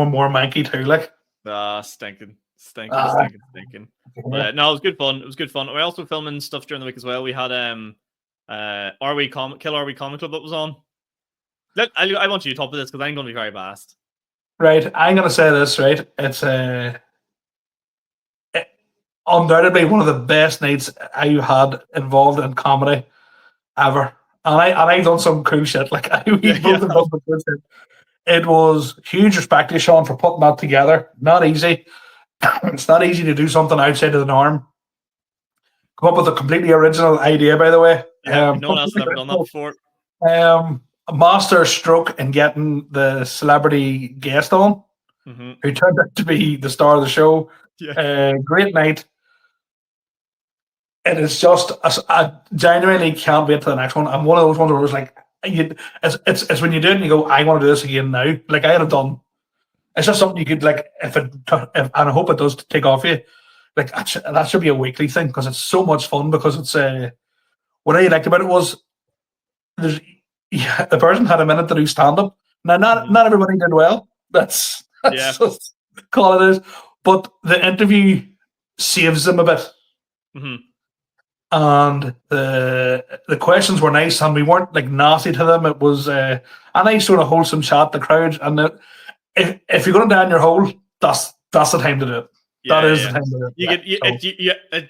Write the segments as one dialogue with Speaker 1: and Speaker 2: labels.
Speaker 1: more manky too. Like,
Speaker 2: stinking.
Speaker 1: Ah.
Speaker 2: But no, it was good fun. It was good fun. We're also filming stuff during the week as well. We had Kill RW Comic Club that was on. I want you to top of this because I'm going to be very fast.
Speaker 1: Right, I'm going to say this. Right, it's undoubtedly one of the best nights I had involved in comedy ever. And I've done some cool shit. Like we both have done some cool shit. It was huge respect to Sean for putting that together. Not easy. It's not easy to do something outside of the norm. Come up with a completely original idea, by the way.
Speaker 2: Yeah, no one else has ever done that before.
Speaker 1: A master stroke in getting the celebrity guest on, who turned out to be the star of the show.
Speaker 2: Yeah.
Speaker 1: Great night. It is just, I genuinely can't wait for the next one. I'm one of those ones where it's like, it's when you do it and you go, I want to do this again now. Like I had it done. It's just something you could like, and I hope it does take off you. Like that should be a weekly thing because it's so much fun. Because it's what I liked about it was the person had a minute to do stand up. Now not everybody did well. That's just call it is. But the interview saves them a bit. And the questions were nice, and we weren't like nasty to them. It was a nice sort of wholesome chat. The crowd, and if you're going to down your hole, that's the time to do it. That is the time to do it.
Speaker 2: You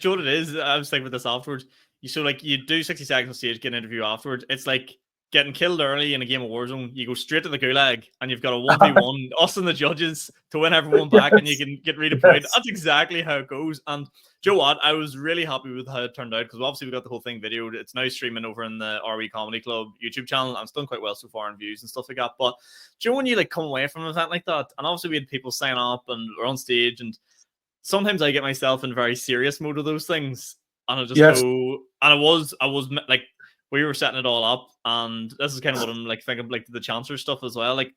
Speaker 2: know what it is? I was thinking about this afterwards. You do 60 seconds on stage, get an interview afterwards. It's like getting killed early in a game of Warzone. You go straight to the gulag, and you've got a 1v1, us and the judges, to win everyone back, and you can get redeployed. That's exactly how it goes. And do you know what? I was really happy with how it turned out because obviously we got the whole thing videoed. It's now streaming over in the RW Comedy Club YouTube channel. And it's done quite well so far in views and stuff like that. But do you know when you like come away from an event like that, and obviously we had people sign up and we're on stage, and sometimes I get myself in very serious mode of those things, and I just go. And I was like, we were setting it all up, and this is kind of what I'm like thinking, like the Chancellor stuff as well. Like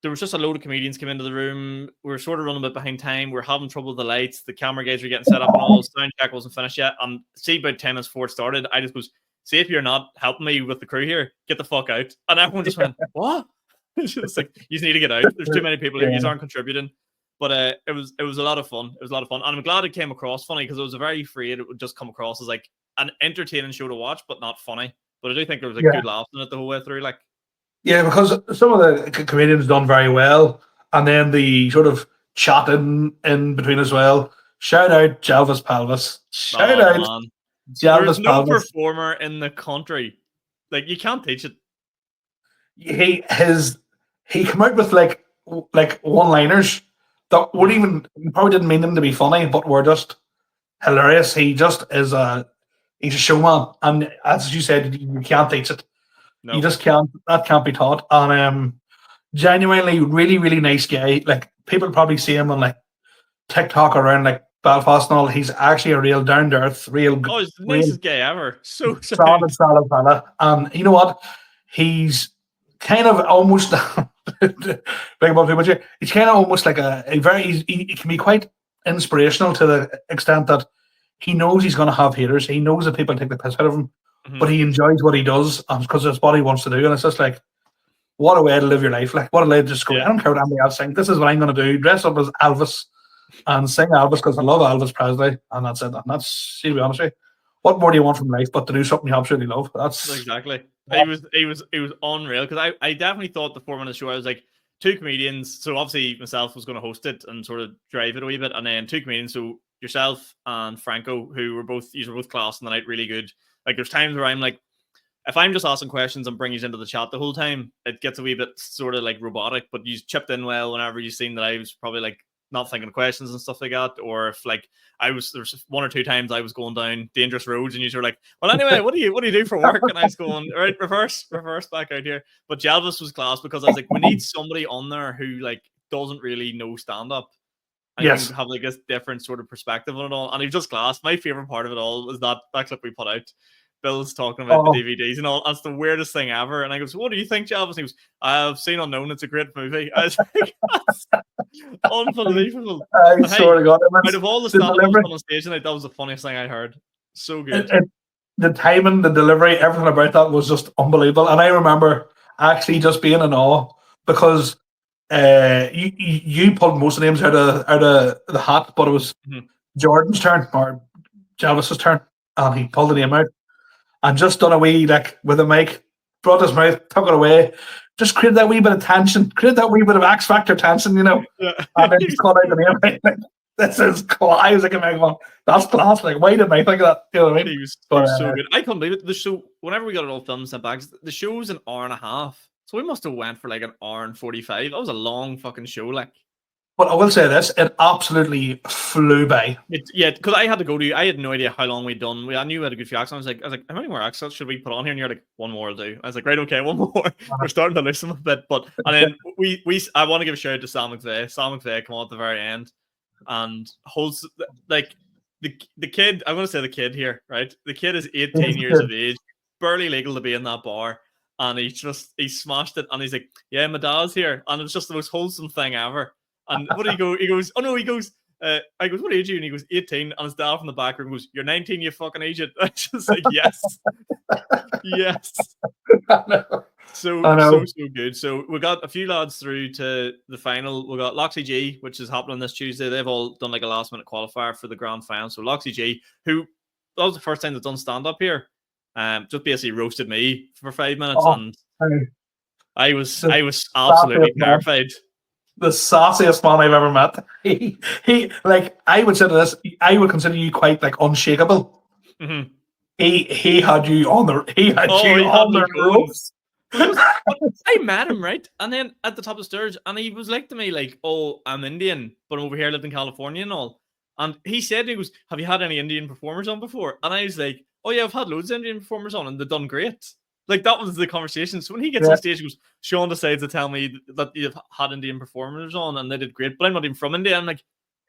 Speaker 2: there was just a load of comedians come into the room. We were sort of running a bit behind time. We were having trouble with the lights. The camera guys were getting set up and all. Sound check wasn't finished yet. And see, about 10 minutes before it started, I just goes, see, if you're not helping me with the crew here, get the fuck out. And everyone just went, what? It's just like, you just need to get out. There's too many people here. You aren't contributing. But it was a lot of fun. It was a lot of fun. And I'm glad it came across funny because I was very afraid it would just come across as like an entertaining show to watch, but not funny. But I do think there was a good laugh in it the whole way through. Like,
Speaker 1: yeah, because some of the comedians done very well, and then the sort of chatting in between as well. Shout out Jalvis Palvis. Shout out
Speaker 2: man.
Speaker 1: Jalvis
Speaker 2: There's no
Speaker 1: Palvis.
Speaker 2: performer in the country. Like, you can't teach it.
Speaker 1: He came out with like one-liners that weren't even, probably didn't mean them to be funny, but were just hilarious. He just is he's a showman, and as you said, you can't teach it. No. You just can't. That can't be taught. And genuinely, really, really nice guy. Like people probably see him on like TikTok around like Belfast and all. He's actually a real down to earth, real.
Speaker 2: Oh, he's the nicest guy ever. So
Speaker 1: solid fella. And you know what? He's kind of almost big about people. He's kind of almost like a very. He can be quite inspirational to the extent that he knows he's going to have haters. He knows that people take the piss out of him. But he enjoys what he does because it's what he wants to do, and it's just like, what a way to live your life! Like, what a way to just go. I don't care what anybody else thinks. This is what I'm going to do. Dress up as Elvis and sing Elvis because I love Elvis Presley, and that's it. And that's, to be honest with you, what more do you want from life but to do something you absolutely love? That's
Speaker 2: exactly. He was unreal because I definitely thought the format of the show. I was like, two comedians. So obviously myself was going to host it and sort of drive it a wee bit, and then two comedians. So yourself and Franco, who were both class in the night, really good. Like, there's times where I'm like, if I'm just asking questions and bring you into the chat the whole time, it gets a wee bit sort of like robotic, but you chipped in well whenever you seen that I was probably like not thinking of questions and stuff like that. Or if like there's one or two times I was going down dangerous roads and you were like, well, anyway, what do you do for work? And I was going, all right, reverse back out here. But Jalvis was class because I was like, we need somebody on there who like doesn't really know stand-up. And you can have like this different sort of perspective on it all. And he was just class. My favorite part of it all was that clip we put out. Bill's talking about the DVDs and all. That's the weirdest thing ever. And I go, so what do you think, Jalvis? And he goes, I've seen Unknown. It's a great movie. I was like, that's unbelievable.
Speaker 1: I swear to God.
Speaker 2: Out of all the stand-up on stage tonight, that was the funniest thing I heard. So good.
Speaker 1: The timing, the delivery, everything about that was just unbelievable. And I remember actually just being in awe because you pulled most of the names out of the hat, but it was Jordan's turn or Jarvis's turn, and he pulled the name out and just done a wee like with a mic, brought his mouth, took it away, just created that wee bit of tension, created that wee bit of X Factor tension, and then just called out the name. Like, this is class. I was like, that's class. Like, why didn't I think of that? You know what I mean?
Speaker 2: He was so good. I can't believe it. The show, whenever we got it all filmed and sent back, the show was an hour and a half. So we must have went for like an hour and 45. That was a long fucking show, like.
Speaker 1: But I will say this, it absolutely flew by.
Speaker 2: Because I had to go to, I had no idea how long we'd done. I knew we had a good few accents. I was like, how many more accents should we put on here? And you're like, one more will do. I was like, right, okay, one more. We're starting to lose them a bit. But, and then I want to give a shout out to Sam McVeigh. Sam McVeigh come on at the very end and holds, like, the kid, I'm going to say the kid here, right? The kid is 18 years of age, barely legal to be in that bar. And he smashed it. And he's like, yeah, my dad's here. And it was just the most wholesome thing ever. And what did he go? He goes, oh no, he goes, I goes, what age are you? And he goes, 18. And his dad from the back room goes, you're 19, you fucking agent. I just like, yes. Yes. So good. So we got a few lads through to the final. We got OWCC, which is happening this Tuesday. They've all done like a last minute qualifier for the grand final. So OWCC, who that was the first time they've done stand up here, just basically roasted me for 5 minutes, and I was absolutely terrified.
Speaker 1: The sauciest man I've ever met. He like, I would say to this, I would consider you quite like unshakable.
Speaker 2: Mm-hmm.
Speaker 1: He had you on the ropes.
Speaker 2: I met him, right? And then at the top of the stairs, and he was like to me, like, oh, I'm Indian, but I'm over here, lived in California and all. And he said, he goes, have you had any Indian performers on before? And I was like, oh yeah, I've had loads of Indian performers on and they've done great. Like, that was the conversation. So when he gets on stage, he goes, Sean decides to tell me that you've had Indian performers on and they did great, but I'm not even from India. I'm like,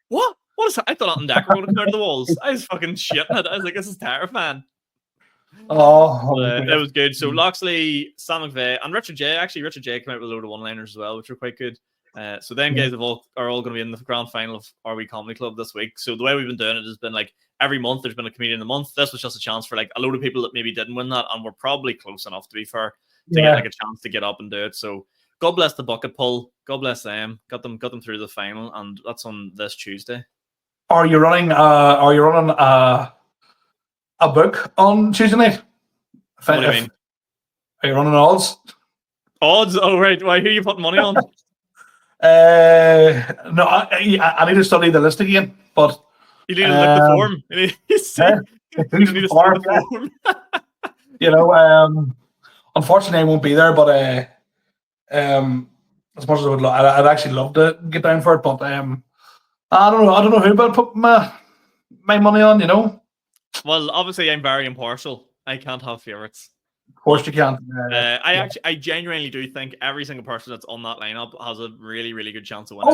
Speaker 2: what? What is that? I thought Alton Decker were going to come out of the walls. I was fucking shitting it. I was like, this is terrifying. It was good. So Loxley, Sam McVeigh, and Richard J. Actually, Richard J. came out with a load of one-liners as well, which were quite good. So them guys are all going to be in the grand final of RW Comedy Club this week. So the way we've been doing it has been like every month there's been a comedian of the month. This was just a chance for like a load of people that maybe didn't win that, and we're probably close enough, to be fair, to get like a chance to get up and do it. So God bless the bucket pull. God bless them. Got them through the final, and that's on this Tuesday.
Speaker 1: Are you running a book on Tuesday night?
Speaker 2: What do you mean?
Speaker 1: Are you running odds?
Speaker 2: Odds? Oh right. Why? Who are you putting money on?
Speaker 1: No, I need to study the list again, but
Speaker 2: you need to look the form. You need to study the form.
Speaker 1: You know, unfortunately, I won't be there. But as much as I would, I'd actually love to get down for it. But I don't know who I'd put my money on. You know.
Speaker 2: Well, obviously, I'm very impartial. I can't have favorites.
Speaker 1: Of course you can't.
Speaker 2: I genuinely do think every single person that's on that lineup has a really, really good chance of winning.